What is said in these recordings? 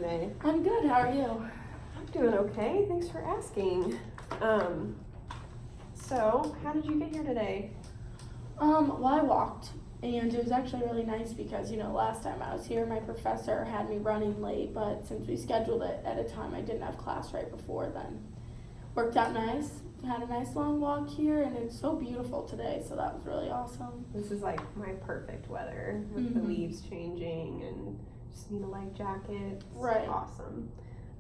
today? I'm good. How are you? I'm doing okay. Thanks for asking. So how did you get here today? Well, I walked, and it was actually really nice because, last time I was here, my professor had me running late, but since we scheduled it at a time I didn't have class right before, then worked out nice. Had a nice long walk here, and it's so beautiful today, so that was really awesome. This is like my perfect weather with the leaves changing and just need a light jacket. It's Right. Awesome.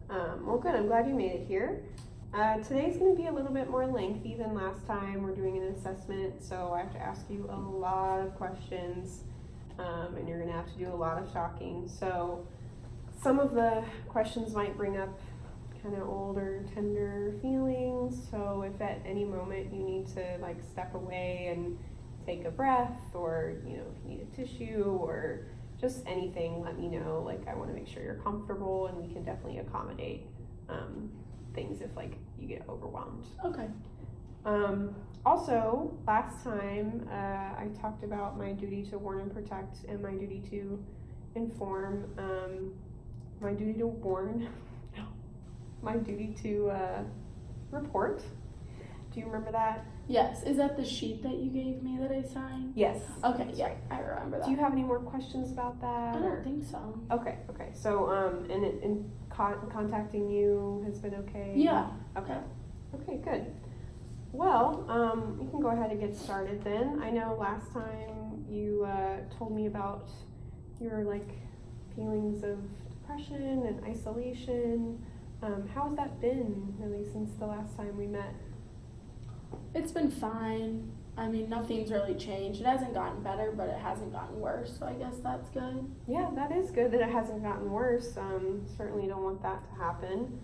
Well, good. I'm glad you made it here. Today's going to be a little bit more lengthy than last time. We're doing an assessment, so I have to ask you a lot of questions, and you're going to have to do a lot of talking. So some of the questions might bring up kind of older, tender feelings. So if at any moment you need to like step away and take a breath, or if you need a tissue or just anything, let me know. Like, I want to make sure you're comfortable, and we can definitely accommodate things if like you get overwhelmed. Okay. Also, last time I talked about my duty to warn and protect and my duty to inform. My duty to warn. My duty to report. Do you remember that? Yes. Is that the sheet that you gave me that I signed? Yes. Okay, yeah, I remember that. Do you have any more questions about that? I don't think so. Okay. So, and contacting you has been okay? Yeah. Okay. Okay, good. Well, we can go ahead and get started then. I know last time you told me about your feelings of depression and isolation. How has that been, really, since the last time we met? It's been fine. I mean, nothing's really changed. It hasn't gotten better, but it hasn't gotten worse, so I guess that's good. Yeah, that is good that it hasn't gotten worse. Certainly don't want that to happen.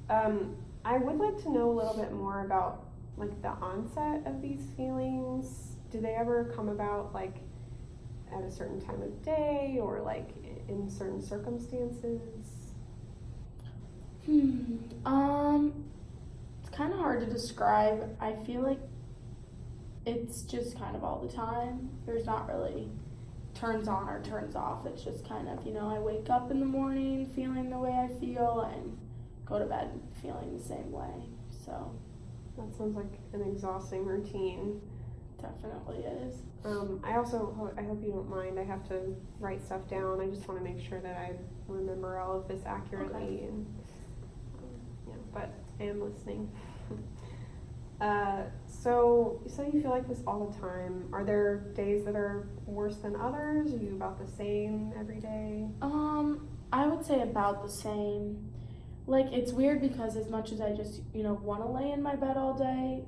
I would like to know a little bit more about the onset of these feelings. Do they ever come about at a certain time of day or in certain circumstances? It's kind of hard to describe. I feel like it's just kind of all the time. There's not really turns on or turns off. It's just kind of, I wake up in the morning feeling the way I feel and go to bed feeling the same way. So that sounds like an exhausting routine. Definitely is. I hope you don't mind. I have to write stuff down. I just want to make sure that I remember all of this accurately. Okay. And but I am listening. So you said you feel like this all the time. Are there days that are worse than others? Are you about the same every day? I would say about the same. It's weird because as much as I just, want to lay in my bed all day,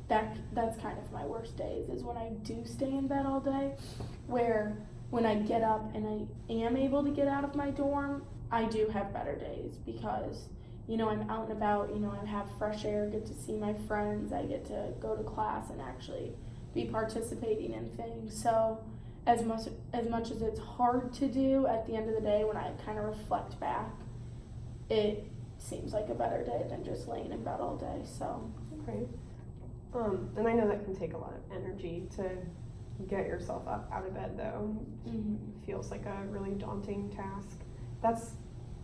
that's kind of my worst days is when I do stay in bed all day, where when I get up and I am able to get out of my dorm, I do have better days because, I'm out and about, I have fresh air, get to see my friends, I get to go to class and actually be participating in things. So as much as it's hard to do, at the end of the day, when I kind of reflect back, it seems like a better day than just laying in bed all day. So okay. And I know that can take a lot of energy to get yourself up out of bed, though. It feels like a really daunting task. That's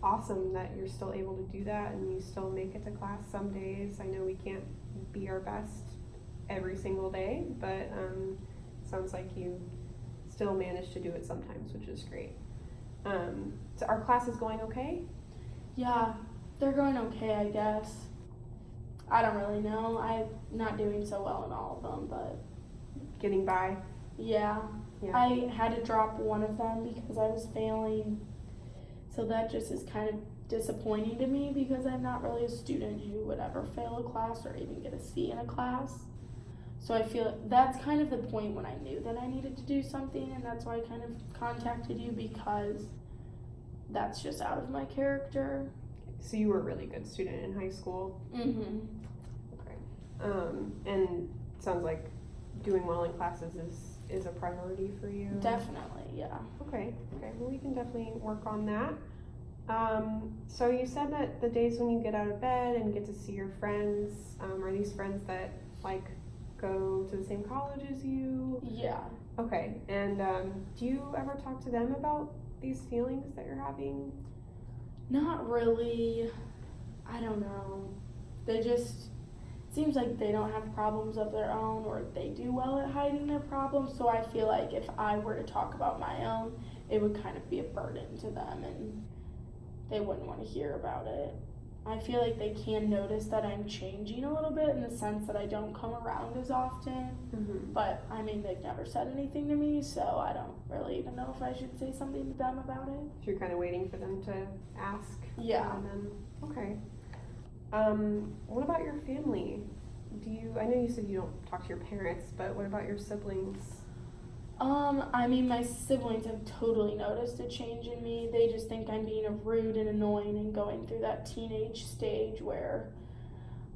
awesome that you're still able to do that and you still make it to class some days. I know we can't be our best every single day, but it sounds like you still manage to do it sometimes, which is great. So are classes going okay? Yeah, they're going okay, I guess. I don't really know. I'm not doing so well in all of them, but getting by? Yeah. I had to drop one of them because I was failing. So that just is kind of disappointing to me because I'm not really a student who would ever fail a class or even get a C in a class. So I feel that's kind of the point when I knew that I needed to do something, and that's why I kind of contacted you because that's just out of my character. So you were a really good student in high school? Mm-hmm. Okay. And it sounds like doing well in classes is a priority for you? Definitely, yeah. Okay, well we can definitely work on that. So you said that the days when you get out of bed and get to see your friends, are these friends that go to the same college as you? Yeah. Okay, and do you ever talk to them about these feelings that you're having? Not really. I don't know. They just seems like they don't have problems of their own, or they do well at hiding their problems. So I feel like if I were to talk about my own, it would kind of be a burden to them and they wouldn't want to hear about it. I feel like they can notice that I'm changing a little bit in the sense that I don't come around as often. Mm-hmm. But I mean, they've never said anything to me, so I don't really even know if I should say something to them about it. So you're kind of waiting for them to ask? Yeah. And then, okay. What about your family? I know you said you don't talk to your parents, but what about your siblings? I mean, my siblings have totally noticed a change in me. They just think I'm being rude and annoying and going through that teenage stage where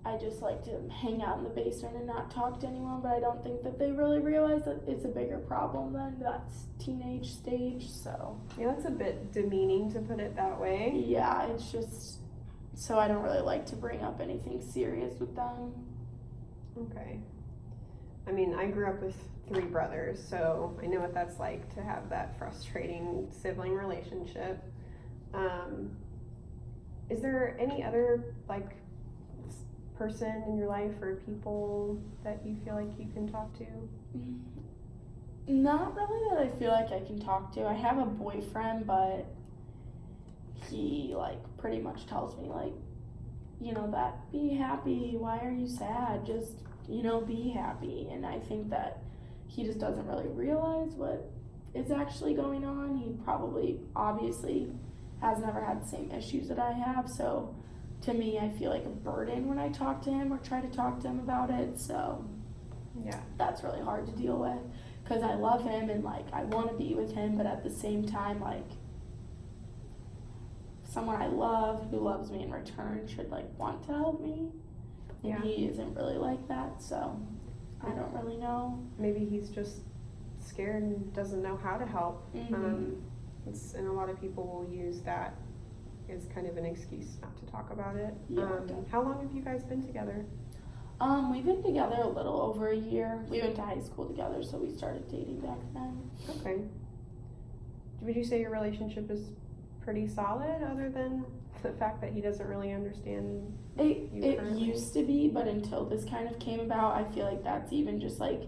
I just like to hang out in the basement and not talk to anyone, but I don't think that they really realize that it's a bigger problem than that teenage stage, so. Yeah, that's a bit demeaning to put it that way. Yeah, it's just, so I don't really like to bring up anything serious with them. Okay. I mean, I grew up with 3 brothers, so I know what that's like to have that frustrating sibling relationship. Is there any other, like, person in your life or people that you feel like you can talk to? Not really that I feel like I can talk to. I have a boyfriend, but he, like, pretty much tells me, like, you know, that be happy, why are you sad, just, you know, be happy. And I think that he just doesn't really realize what is actually going on. He probably, obviously, has never had the same issues that I have, so to me, I feel like a burden when I talk to him or try to talk to him about it, so Yeah. that's really hard to deal with, because I love him and, like, I want to be with him, but at the same time, like, someone I love who loves me in return should, like, want to help me, and Yeah. he isn't really like that, so I don't really know. Maybe he's just scared and doesn't know how to help. Mhm. And a lot of people will use that as kind of an excuse not to talk about it. Yeah, definitely. How long have you guys been together? We've been together a little over a year. We went to high school together, so we started dating back then. Okay. Would you say your relationship is pretty solid, other than the fact that he doesn't really understand? It currently? used to be, but until this kind of came about, I feel like that's even just like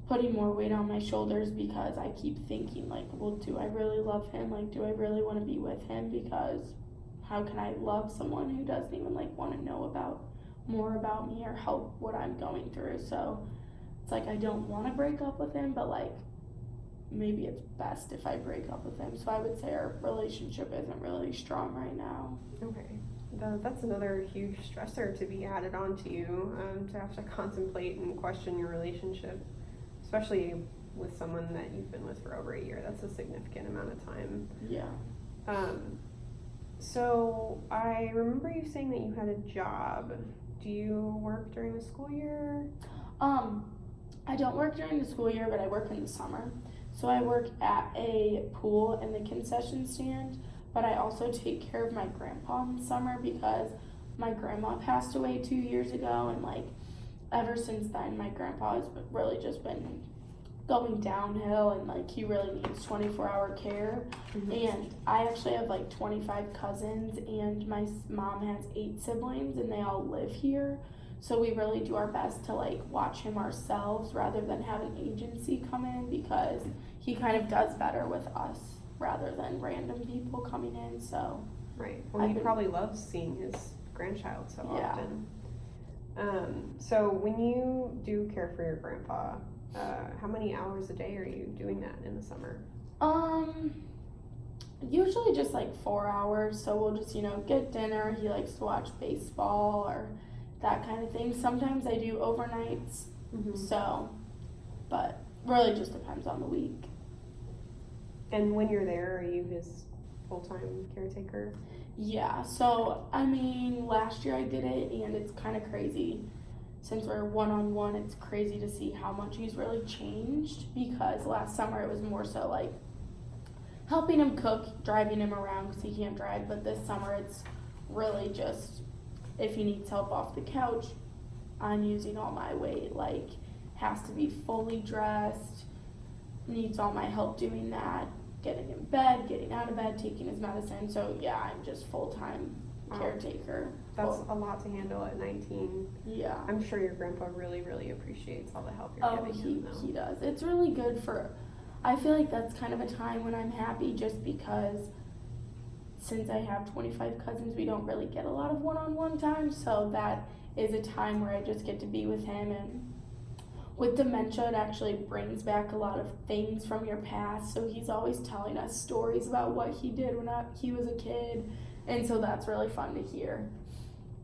putting more weight on my shoulders, because I keep thinking, like, well, do I really love him? Like, do I really want to be with him? Because how can I love someone who doesn't even, like, want to know about more about me or help what I'm going through? So it's like I don't want to break up with him, but, like, maybe it's best if I break up with him. So I would say our relationship isn't really strong right now. Okay. That's another huge stressor to be added onto you, to have to contemplate and question your relationship, especially with someone that you've been with for over a year. That's a significant amount of time. Yeah. So I remember you saying that you had a job. Do you work during the school year? I don't work during the school year, but I work in the summer. So I work at a pool in the concession stand, but I also take care of my grandpa in the summer because my grandma passed away 2 years ago, and, like, ever since then my grandpa has really just been going downhill, and, like, he really needs 24-hour care. Mm-hmm. And I actually have, like, 25 cousins, and my mom has 8 siblings, and they all live here. So we really do our best to, like, watch him ourselves rather than have an agency come in, because he kind of does better with us rather than random people coming in. So Right. Well, he probably loves seeing his grandchild so Yeah. often. So when you do care for your grandpa, how many hours a day are you doing that in the summer? Usually just like 4 hours. So we'll just, you know, get dinner. He likes to watch baseball or that kind of thing. Sometimes I do overnights. Mm-hmm. So, but really just depends on the week. And when you're there, are you his full-time caretaker? Yeah, so I mean, last year I did it, and it's kind of crazy. Since we're one-on-one, it's crazy to see how much he's really changed, because last summer it was more so like helping him cook, driving him around because he can't drive, but this summer it's really just if he needs help off the couch, I'm using all my weight, like has to be fully dressed, needs all my help doing that. getting in bed, getting out of bed, taking his medicine. So yeah, I'm just full-time Wow. caretaker. That's a lot to handle at 19. Yeah. I'm sure your grandpa really, really appreciates all the help you're Oh, giving him, though. he does. It's really good I feel like that's kind of a time when I'm happy just because since I have 25 cousins, we don't really get a lot of one-on-one time. So that is a time where I just get to be with him. And with dementia, it actually brings back a lot of things from your past. So he's always telling us stories about what he did when he was a kid. And so that's really fun to hear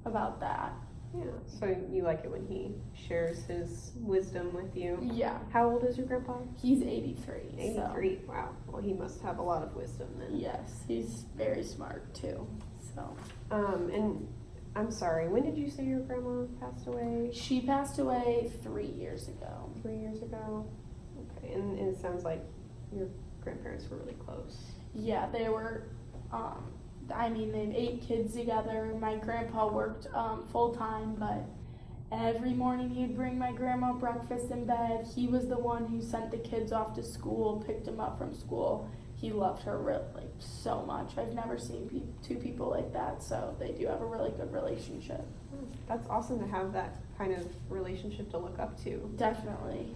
about that. Yeah, so you like it when he shares his wisdom with you. Yeah. How old is your grandpa? He's 83. 83. Wow. Well, he must have a lot of wisdom then. Yes, he's very smart too. So. And I'm sorry, when did you say your grandma passed away? She passed away 3 years ago. 3 years ago? Okay, and it sounds like your grandparents were really close. Yeah, they were, they have 8 kids together. My grandpa worked full time, but every morning he'd bring my grandma breakfast in bed. He was the one who sent the kids off to school, picked them up from school. He loved her really so much. I've never seen two people like that, so they do have a really good relationship. That's awesome to have that kind of relationship to look up to. Definitely.